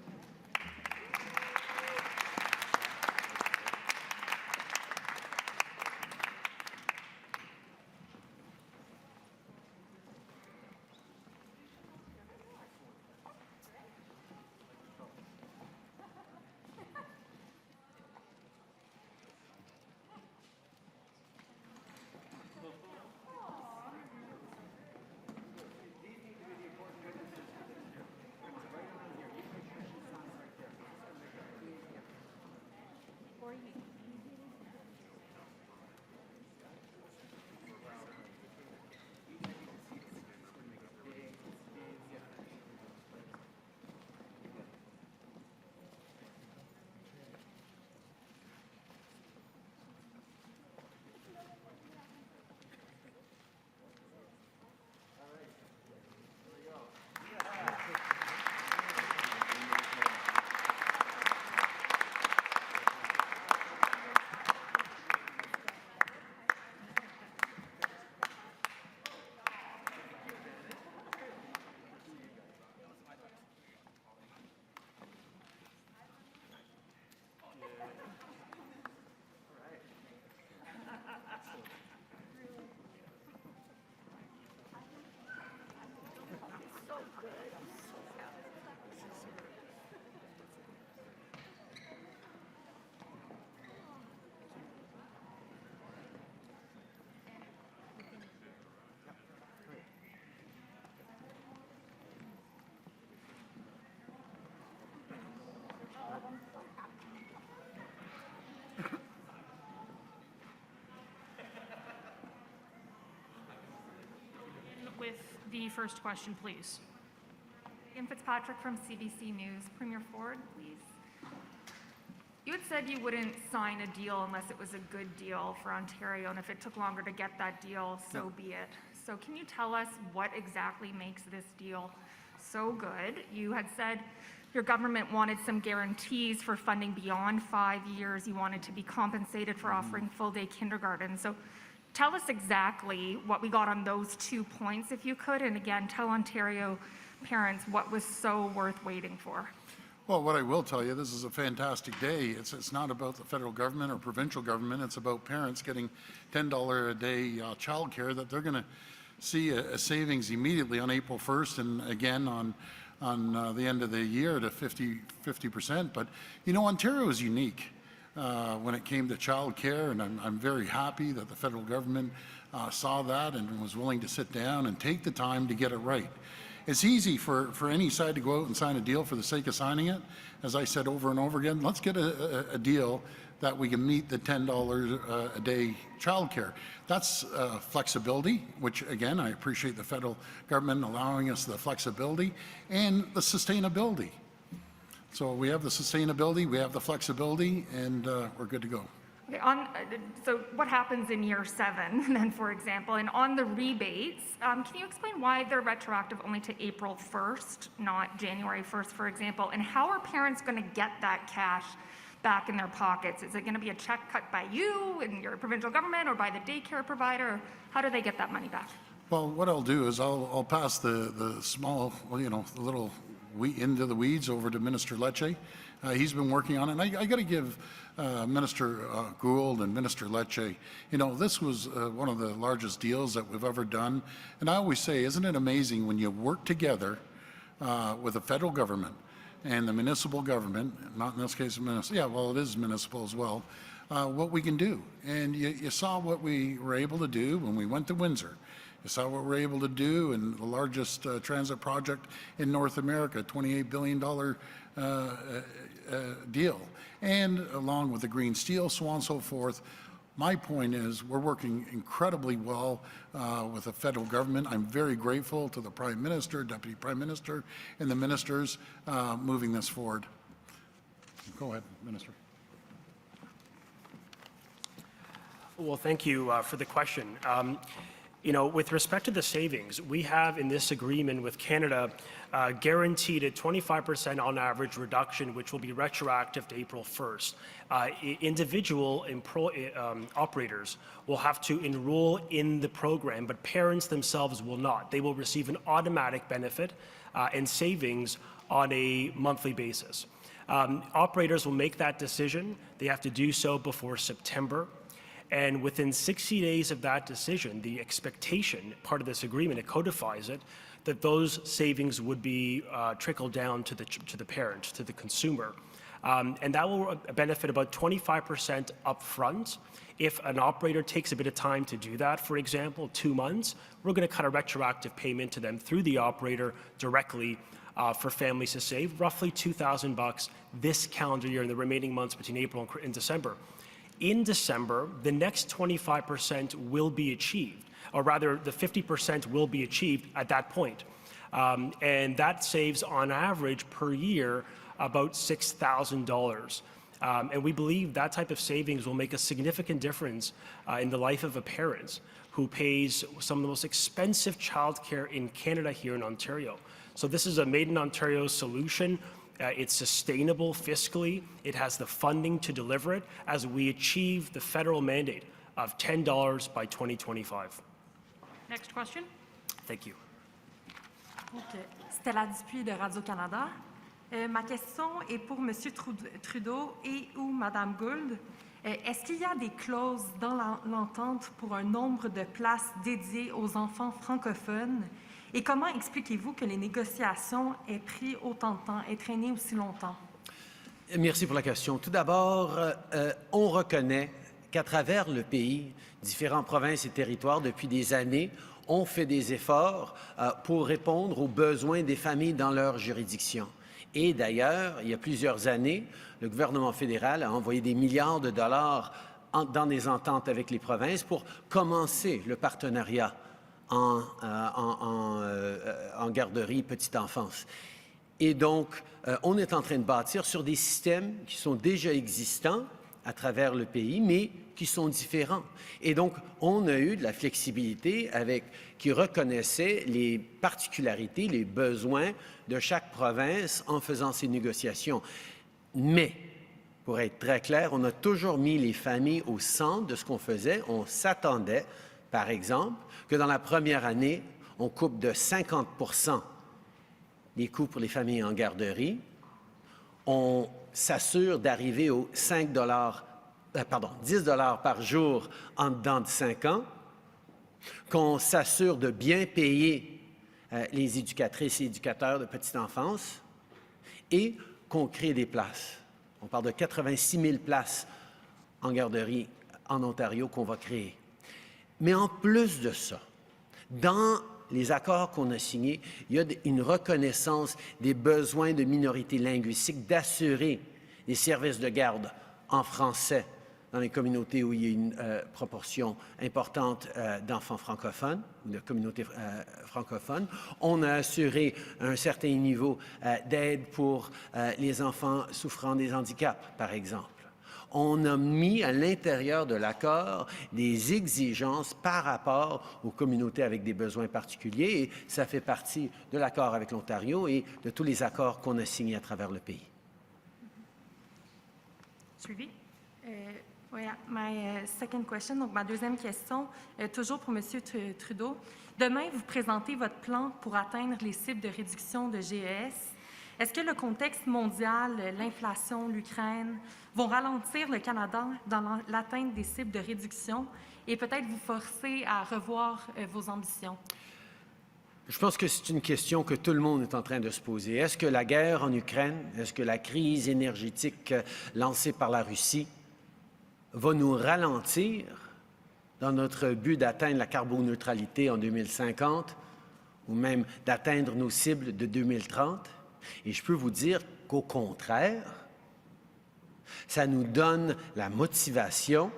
With the first question, please. Ian Fitzpatrick from CBC News. Premier Ford, please. You had said you wouldn't sign a deal unless it was a good deal for Ontario, and if it took longer to get that deal, so be it. So can you tell us what exactly makes this deal so good? You had said your government wanted some guarantees for funding beyond 5 years. You wanted to be compensated for offering full-day kindergarten. So tell us exactly what we got on those 2 points, if you could, and again, tell Ontario parents what was so worth waiting for. Well, what I will tell you, this is a fantastic day. It's not about the federal government or provincial government. It's about parents getting $10 a day childcare that they're going to see a savings immediately on April 1st and again on the end of the year to 50%. But, you know, Ontario is unique when it came to childcare, and I'm very happy that the federal government saw that and was willing to sit down and take the time to get it right. It's easy for any side to go out and sign a deal for the sake of signing it. As I said over and over again, let's get a deal that we can meet the $10 a day childcare. That's flexibility, which again, I appreciate the federal government allowing us the flexibility and the sustainability. So we have the sustainability, we have the flexibility, and we're good to go. Okay, so what happens in year 7 then, for example, and on the rebates, can you explain why they're retroactive only to April 1st, not January 1st, for example, and how are parents going to get that cash back in their pockets? Is it going to be a check cut by you and your provincial government or by the daycare provider? How do they get that money back? Well, what I'll do is I'll pass the small, well, you know, the little into the weeds over to Minister Lecce. He's been working on it. And I got to give Minister Gould and Minister Lecce, you know, this was one of the largest deals that we've ever done. And I always say, isn't it amazing when you work together with the federal government and the municipal government, not in this case, yeah, well, it is municipal as well, what we can do. And you saw what we were able to do when we went to Windsor. You saw what we're able to do in the largest transit project in North America, $28 billion deal, and along with the green steel, so on and so forth. My point is we're working incredibly well with the federal government. I'm very grateful to the Prime Minister, Deputy Prime Minister, and the ministers moving this forward. Go ahead, Minister. Well, thank you for the question. You know, with respect to the savings, we have in this agreement with Canada guaranteed a 25% on average reduction, which will be retroactive to April 1st. Individual operators will have to enroll in the program, but parents themselves will not. They will receive an automatic benefit and savings on a monthly basis. Operators will make that decision. They have to do so before September. And within 60 days of that decision, the expectation, part of this agreement, it codifies it, that those savings would be trickled down to the parent, to the consumer. And that will benefit about 25% upfront. If an operator takes a bit of time to do that, for example, 2 months, we're going to cut a retroactive payment to them through the operator directly for families to save roughly $2,000 this calendar year in the remaining months between April and December. In December, the next 25% will be achieved, or rather the 50% will be achieved at that point. And that saves on average per year about $6,000. And we believe that type of savings will make a significant difference in the life of a parent who pays some of the most expensive childcare in Canada here in Ontario. So this is a Made in Ontario solution. It's sustainable fiscally. It has the funding to deliver it as we achieve the federal mandate of $10 by 2025. Next question. Thank you. Okay. Stella Dupuis de Radio-Canada. Ma question est pour M. Trudeau et ou Mme Gould. Est-ce qu'il y a des clauses dans l'entente pour un nombre de places dédiées aux enfants francophones? Et comment expliquez-vous que les négociations aient pris autant de temps et traîné aussi longtemps? Merci pour la question. Tout d'abord, on reconnaît qu'à travers le pays, différentes provinces et territoires, depuis des années, ont fait des efforts pour répondre aux besoins des familles dans leur juridiction. Et d'ailleurs, il y a plusieurs années, le gouvernement fédéral a envoyé des milliards de dollars dans des ententes avec les provinces pour commencer le partenariat en garderie petite enfance. Et donc, on est en train de bâtir sur des systèmes qui sont déjà existants à travers le pays, mais qui sont différents. Et donc, on a eu de la flexibilité qui reconnaissait les particularités, les besoins de chaque province en faisant ces négociations. Mais, pour être très clair, on a toujours mis les familles au centre de ce qu'on faisait. On s'attendait, par exemple, que dans la première année, on coupe de 50% les coûts pour les familles en garderie. On s'assure d'arriver aux 10 $ par jour en dedans de 5 ans. qu'on s'assure de bien payer les éducatrices et éducateurs de petite enfance et qu'on crée des places. On parle de 86 000 places en garderie en Ontario qu'on va créer. Mais en plus de ça, dans les accords qu'on a signés, il y a une reconnaissance des besoins de minorités linguistiques d'assurer des services de garde en français dans les communautés où il y a une proportion importante d'enfants francophones, de communautés francophones. On a assuré un certain niveau d'aide pour les enfants souffrant des handicaps, par exemple. On a mis à l'intérieur de l'accord des exigences par rapport aux communautés avec des besoins particuliers et ça fait partie de l'accord avec l'Ontario et de tous les accords qu'on a signés à travers le pays. Suivi. My second question, donc ma deuxième question, toujours pour M. Trudeau. Demain, vous présentez votre plan pour atteindre les cibles de réduction de GES. Est-ce que le contexte mondial, l'inflation, l'Ukraine, vont ralentir le Canada dans l'atteinte des cibles de réduction et peut-être vous forcer à revoir vos ambitions? Je pense que c'est une question que tout le monde est en train de se poser. Est-ce que la guerre en Ukraine, est-ce que la crise énergétique lancée par la Russie va nous ralentir dans notre but d'atteindre la carboneutralité en 2050 ou même d'atteindre nos cibles de 2030? Et je peux vous dire qu'au contraire, ça nous donne la motivation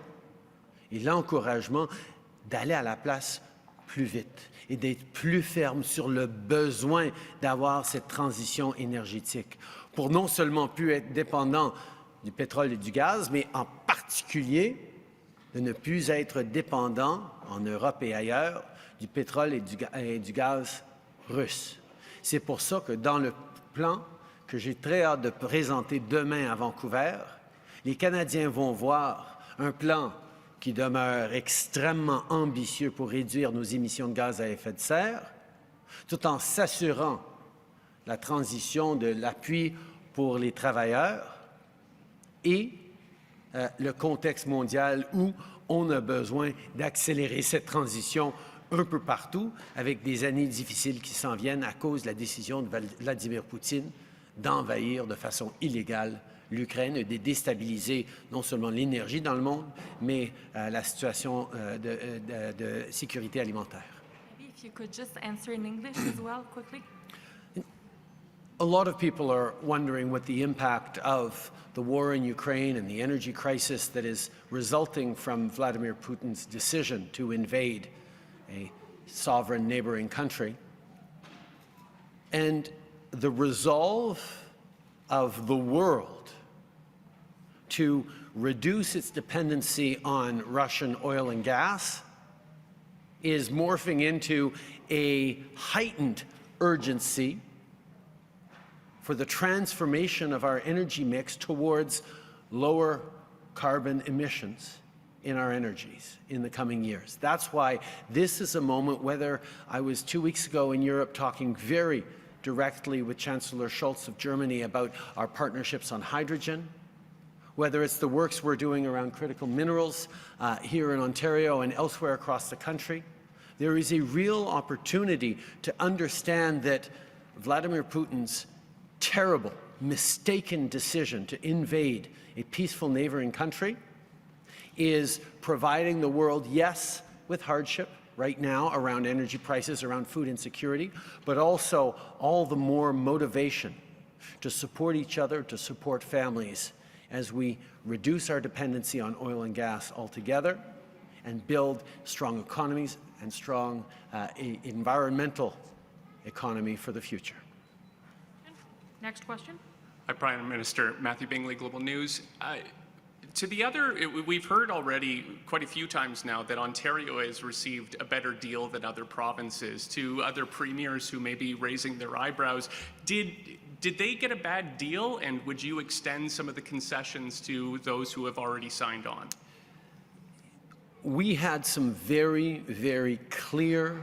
et l'encouragement d'aller à la place plus vite et d'être plus ferme sur le besoin d'avoir cette transition énergétique pour non seulement plus être dépendant du pétrole et du gaz, mais en particulier de ne plus être dépendant en Europe et ailleurs du pétrole et du gaz russe. C'est pour ça que dans le plan que j'ai très hâte de présenter demain à Vancouver, les Canadiens vont voir un plan qui demeure extrêmement ambitieux pour réduire nos émissions de gaz à effet de serre, tout en s'assurant la transition de l'appui pour les travailleurs et le contexte mondial où on a besoin d'accélérer cette transition un peu partout, avec des années difficiles qui s'en viennent à cause de la décision de Vladimir Poutine d'envahir de façon illégale l'Ukraine et de déstabiliser non seulement l'énergie dans le monde, mais la situation de sécurité alimentaire. Maybe if you could just answer in English as well, quickly. A lot of people are wondering what the impact of the war in Ukraine and the energy crisis that is resulting from Vladimir Putin's decision to invade a sovereign neighboring country, and the resolve of the world to reduce its dependency on Russian oil and gas is morphing into a heightened urgency for the transformation of our energy mix towards lower carbon emissions in our energies in the coming years. That's why this is a moment, whether I was 2 weeks ago in Europe talking very directly with Chancellor Scholz of Germany about our partnerships on hydrogen, whether it's the works we're doing around critical minerals here in Ontario and elsewhere across the country, there is a real opportunity to understand that Vladimir Putin's terrible, mistaken decision to invade a peaceful neighboring country is providing the world, yes, with hardship right now around energy prices, around food insecurity, but also all the more motivation to support each other, to support families as we reduce our dependency on oil and gas altogether and build strong economies and strong environmental economy for the future. Next question. Hi, Prime Minister. Matthew Bingley, Global News. To the other, we've heard already quite a few times now that Ontario has received a better deal than other provinces. To other premiers who may be raising their eyebrows, did they get a bad deal, and would you extend some of the concessions to those who have already signed on? We had some very, very clear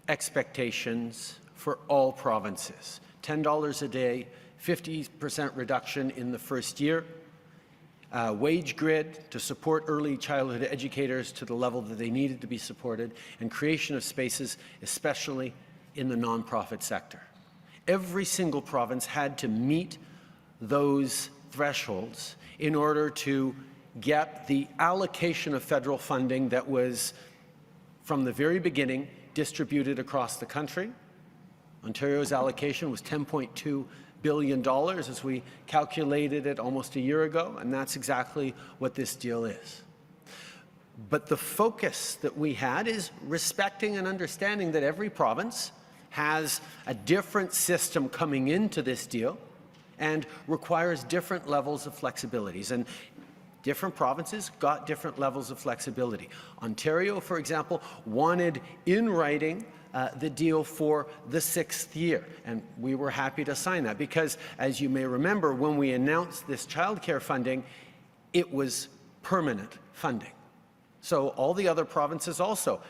expectations for all provinces. $10 a day, 50% reduction in the first year. wage grid to support early childhood educators to the level that they needed to be supported, and creation of spaces, especially in the nonprofit sector. Every single province had to meet those thresholds in order to get the allocation of federal funding that was, from the very beginning, distributed across the country. Ontario's allocation was $10.2 billion as we calculated it almost a year ago, and that's exactly what this deal is. But the focus that we had is respecting and understanding that every province has a different system coming into this deal and requires different levels of flexibilities. And different provinces got different levels of flexibility. Ontario, for example, wanted in writing the deal for the 6th year, and we were happy to sign that because, as you may remember, when we announced this childcare funding, it was permanent funding. So all the other provinces also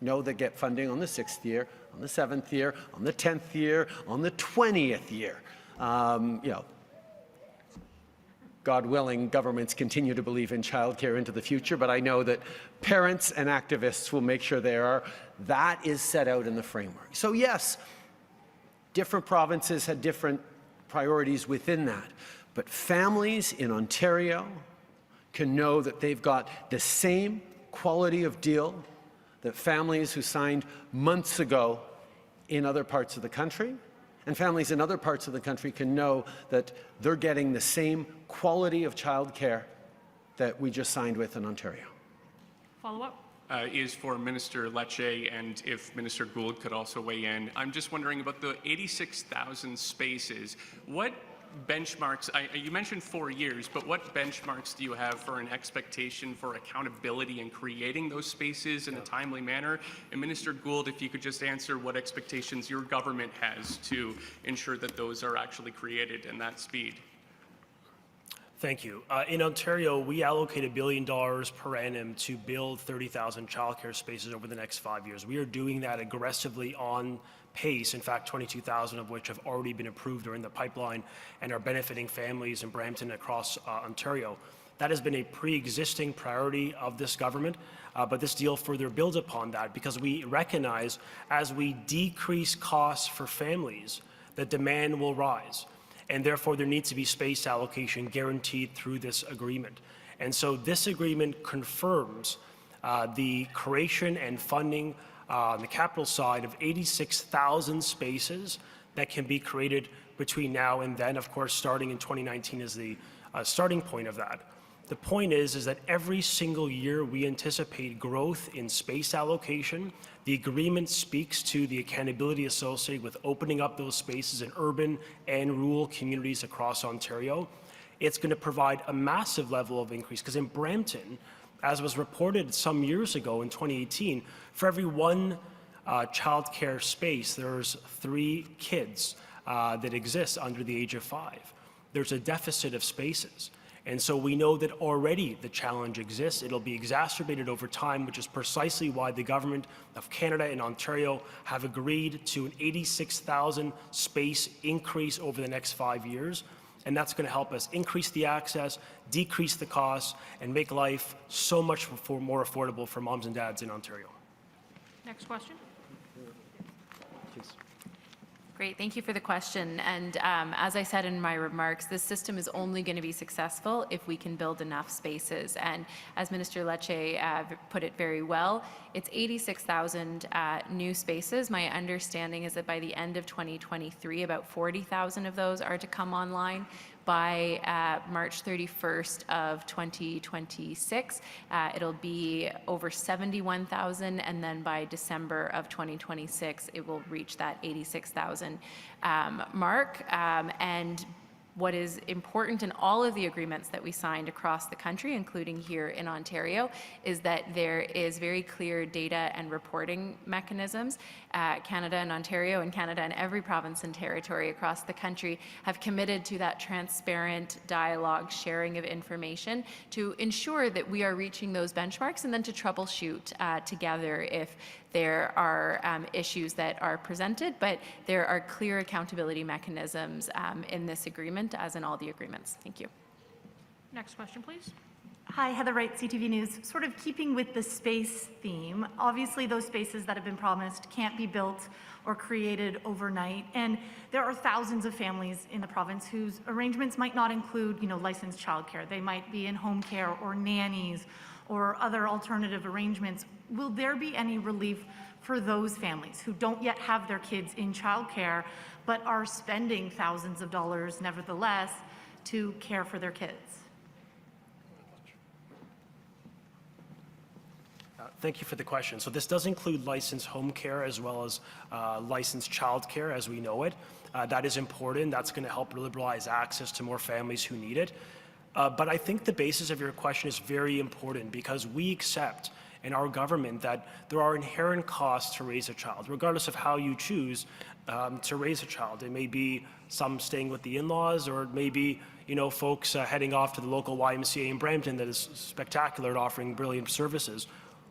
know they get funding on the 6th year, on the 7th year, on the 10th year, on the 20th year. You know, God willing, governments continue to believe in childcare into the future, but I know that parents and activists will make sure they are. That is set out in the framework. So yes, different provinces had different priorities within that, but families in Ontario can know that they've got the same quality of deal that families who signed months ago in other parts of the country. And families in other parts of the country can know that they're getting the same quality of childcare that we just signed with in Ontario. Follow-up? Is for Minister Lecce, and if Minister Gould could also weigh in. I'm just wondering about the 86,000 spaces. What benchmarks, you mentioned 4 years, but what benchmarks do you have for an expectation for accountability in creating those spaces in a timely manner? And Minister Gould, if you could just answer what expectations your government has to ensure that those are actually created in that speed. Thank you. In Ontario, we allocate $1 billion per annum to build 30,000 childcare spaces over the next 5 years. We are doing that aggressively on pace. In fact, 22,000 of which have already been approved or in the pipeline and are benefiting families in Brampton across Ontario. That has been a pre-existing priority of this government, but this deal further builds upon that because we recognize as we decrease costs for families, the demand will rise. And therefore, there needs to be space allocation guaranteed through this agreement. And so this agreement confirms the creation and funding on the capital side of 86,000 spaces that can be created between now and then. Of course, starting in 2019 is the starting point of that. The point is that every single year we anticipate growth in space allocation. The agreement speaks to the accountability associated with opening up those spaces in urban and rural communities across Ontario. It's going to provide a massive level of increase because in Brampton, as was reported some years ago in 2018, for every one childcare space, there's 3 kids that exist under the age of 5. There's a deficit of spaces. And so we know that already the challenge exists. It'll be exacerbated over time, which is precisely why the government of Canada and Ontario have agreed to an 86,000 space increase over the next 5 years. And that's going to help us increase the access, decrease the costs, and make life so much more affordable for moms and dads in Ontario. Next question. Great, thank you for the question. And as I said in my remarks, this system is only going to be successful if we can build enough spaces. And as Minister Lecce put it very well, it's 86,000 new spaces. My understanding is that by the end of 2023, about 40,000 of those are to come online. By March 31st of 2026, it'll be over 71,000, and then by December of 2026, it will reach that 86,000 mark. And what is important in all of the agreements that we signed across the country, including here in Ontario, is that there is very clear data and reporting mechanisms. Canada and Ontario and Canada and every province and territory across the country have committed to that transparent dialogue, sharing of information to ensure that we are reaching those benchmarks and then to troubleshoot together if there are issues that are presented, but there are clear accountability mechanisms in this agreement, as in all the agreements. Thank you. Next question, please. Hi, Heather Wright, CTV News. Sort of keeping with the space theme, obviously those spaces that have been promised can't be built or created overnight. And there are thousands of families in the province whose arrangements might not include, licensed childcare. They might be in home care or nannies or other alternative arrangements. Will there be any relief for those families who don't yet have their kids in childcare but are spending thousands of dollars nevertheless to care for their kids? Thank you for the question. So this does include licensed home care as well as licensed childcare as we know it. That is important. That's going to help liberalize access to more families who need it. But I think the basis of your question is very important because we accept in our government that there are inherent costs to raise a child, regardless of how you choose to raise a child. It may be some staying with the in-laws, or it may be folks heading off to the local YMCA in Brampton that is spectacular at offering brilliant services.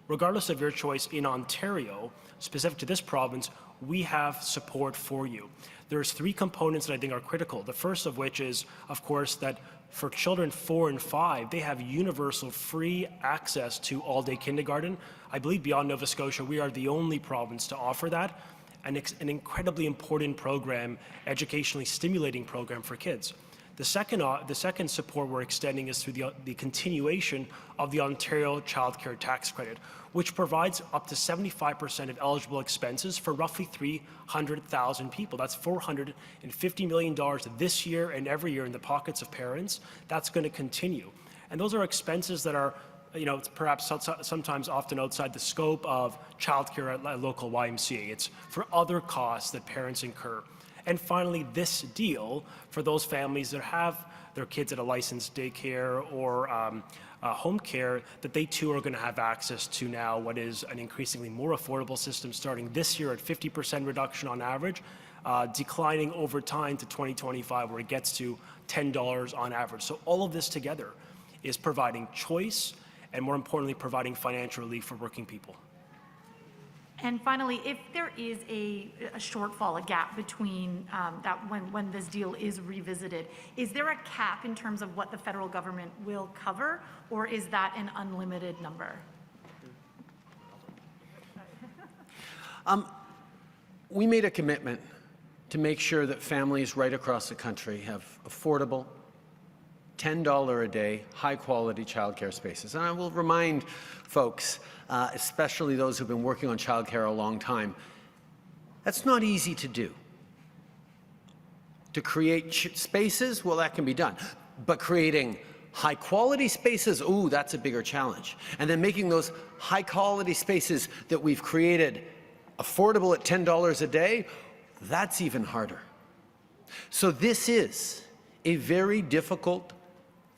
Regardless of your choice in Ontario, specific to this province, we have support for you. There's 3 components that I think are critical. The first of which is, of course, that for children 4 and 5, they have universal free access to all-day kindergarten. I believe beyond Nova Scotia, we are the only province to offer that, and an incredibly important program, educationally stimulating program for kids. The second support we're extending is through the continuation of the Ontario Child Care Tax Credit, which provides up to 75% of eligible expenses for roughly 300,000 people. That's $450 million this year and every year in the pockets of parents. That's going to continue. And those are expenses that are perhaps sometimes often outside the scope of childcare at local YMCA. It's for other costs that parents incur. And finally, this deal for those families that have their kids at a licensed daycare or home care, that they too are going to have access to now what is an increasingly more affordable system starting this year at 50% reduction on average, declining over time to 2025 where it gets to $10 on average. So all of this together is providing choice and, more importantly, providing financial relief for working people. And finally, if there is a shortfall, a gap between that when this deal is revisited, is there a cap in terms of what the federal government will cover, or is that an unlimited number? We made a commitment to make sure that families right across the country have affordable, $10 a day, high-quality childcare spaces. And I will remind folks, especially those who've been working on childcare a long time, that's not easy to do. To create spaces, well, that can be done. But creating high-quality spaces, ooh, that's a bigger challenge. And then making those high-quality spaces that we've created affordable at $10 a day, that's even harder. So this is a very difficult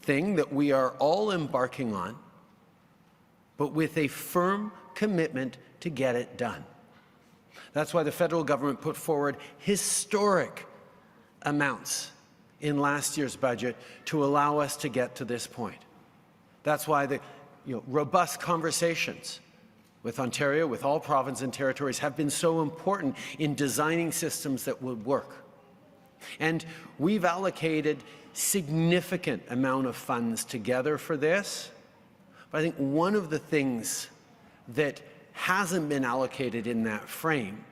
thing that we are all embarking on, but with a firm commitment to get it done. That's why the federal government put forward historic amounts in last year's budget to allow us to get to this point. That's why the robust conversations with Ontario, with all provinces and territories, have been so important in designing systems that would work. And we've allocated significant amount of funds together for this. But I think one of the things that hasn't been allocated in that frame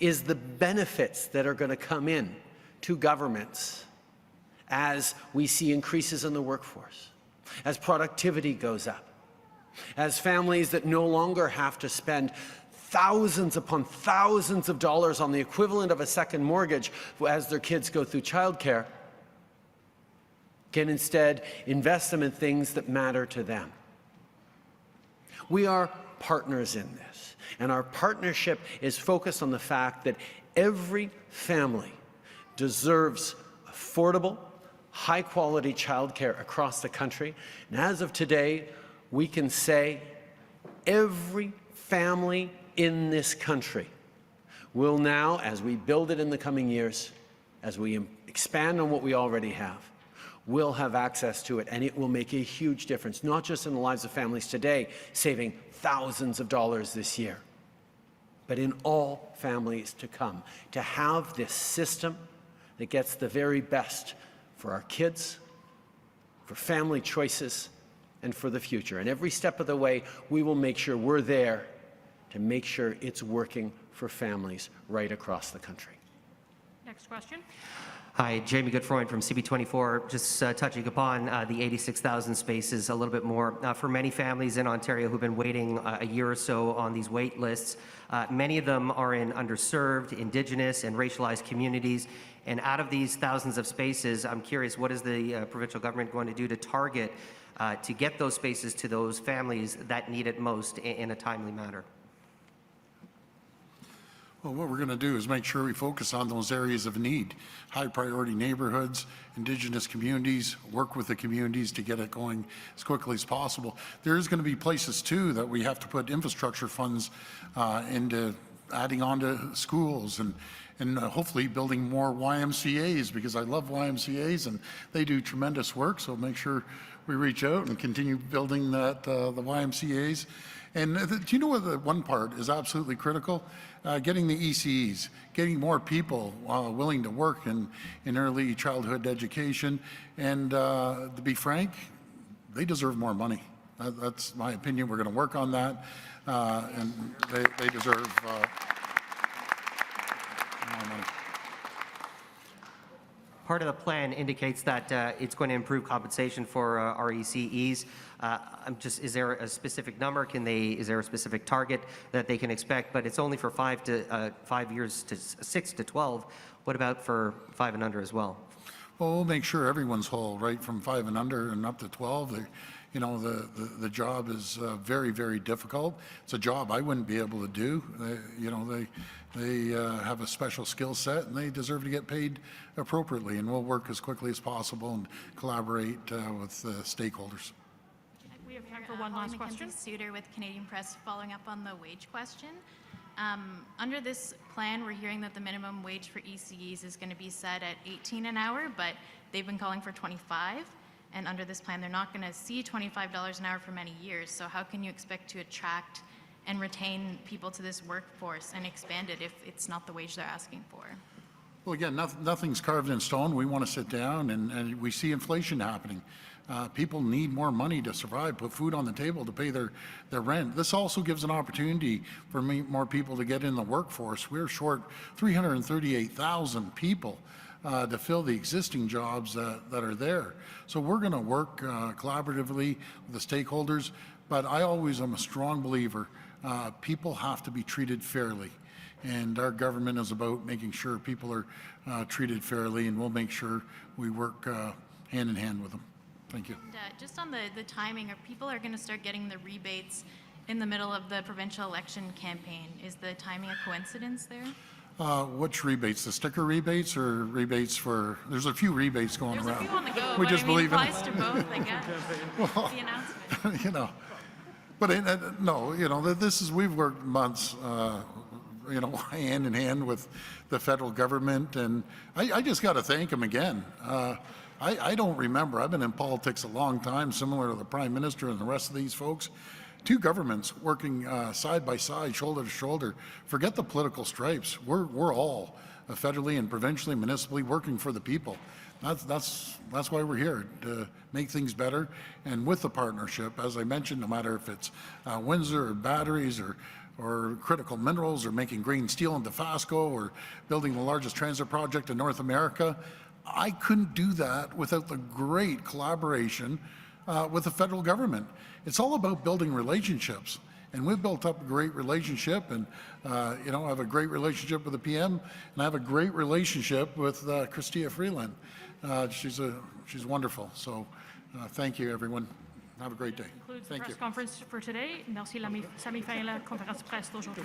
is the benefits that are going to come in to governments as we see increases in the workforce, as productivity goes up, as families that no longer have to spend thousands upon thousands of dollars on the equivalent of a second mortgage as their kids go through childcare, can instead invest them in things that matter to them. We are partners in this, and our partnership is focused on the fact that every family deserves affordable, high-quality childcare across the country. And as of today, we can say every family in this country will now, as we build it in the coming years, as we expand on what we already have, will have access to it, and it will make a huge difference, not just in the lives of families today, saving thousands of dollars this year, but in all families to come, to have this system that gets the very best for our kids, for family choices, and for the future. And every step of the way, we will make sure we're there to make sure it's working for families right across the country. Next question. Hi, Jamie Goodfreund from CB24. Just touching upon the 86,000 spaces a little bit more. For many families in Ontario who've been waiting a year or so on these wait lists, many of them are in underserved, Indigenous, and racialized communities. And out of these thousands of spaces, I'm curious, what is the provincial government going to do to target to get those spaces to those families that need it most in a timely manner? Well, what we're going to do is make sure we focus on those areas of need, high priority neighborhoods, Indigenous communities, work with the communities to get it going as quickly as possible. There is going to be places too that we have to put infrastructure funds into adding on to schools and hopefully building more YMCAs, because I love YMCAs and they do tremendous work. So make sure we reach out and continue building that, the YMCAs. And do you know what the one part is absolutely critical? Getting the ECEs, getting more people willing to work in early childhood education. And to be frank, they deserve more money. That's my opinion. We're going to work on that. And they deserve more money. Part of the plan indicates that it's going to improve compensation for RECEs. Is there a specific number? Is there a specific target that they can expect? But it's only for 5 years to 6 to 12. What about for 5 and under as well? Well, we'll make sure everyone's whole, right from 5 and under and up to 12. You know, the job is very, very difficult. It's a job I wouldn't be able to do. They have a special skill set and they deserve to get paid appropriately. And we'll work as quickly as possible and collaborate with stakeholders. We have time for one last question. Suter with Canadian Press, following up on the wage question. Under this plan, we're hearing that the minimum wage for ECEs is going to be set at 18 an hour, but they've been calling for 25. And under this plan, they're not going to see $25 an hour for many years. So how can you expect to attract and retain people to this workforce and expand it if it's not the wage they're asking for? Well, again, nothing's carved in stone. We want to sit down and we see inflation happening. People need more money to survive, put food on the table to pay their rent. This also gives an opportunity for more people to get in the workforce. We're short 338,000 people to fill the existing jobs that are there. So we're going to work collaboratively with the stakeholders, but I always am a strong believer people have to be treated fairly. And our government is about making sure people are treated fairly, and we'll make sure we work hand in hand with them. Thank you. And, just on the timing, people are going to start getting the rebates in the middle of the provincial election campaign. Is the timing a coincidence there? Which rebates? The sticker rebates or rebates for? There's a few rebates going around. There's a few on the go. We just believe it applies to both, I guess. Well, the announcement. You know, but no, you know, we've worked months, you know, hand in hand with the federal government, and I just got to thank them again. I don't remember. I've been in politics a long time, similar to the Prime Minister and the rest of these folks. Two governments working side by side, shoulder to shoulder. Forget the political stripes. We're all federally and provincially, municipally working for the people. That's why we're here, to make things better. And with the partnership, as I mentioned, no matter if it's Windsor or batteries or critical minerals or making green steel in Dofasco or building the largest transit project in North America, I couldn't do that without the great collaboration with the federal government. It's all about building relationships, and we've built up a great relationship. And you know, I have a great relationship with the PM, and I have a great relationship with Chrystia Freeland. She's wonderful. So thank you, everyone. Have a great day. Concludes the Thank press you. conference for today. Merci, ça met fin à la conférence de presse d'aujourd'hui.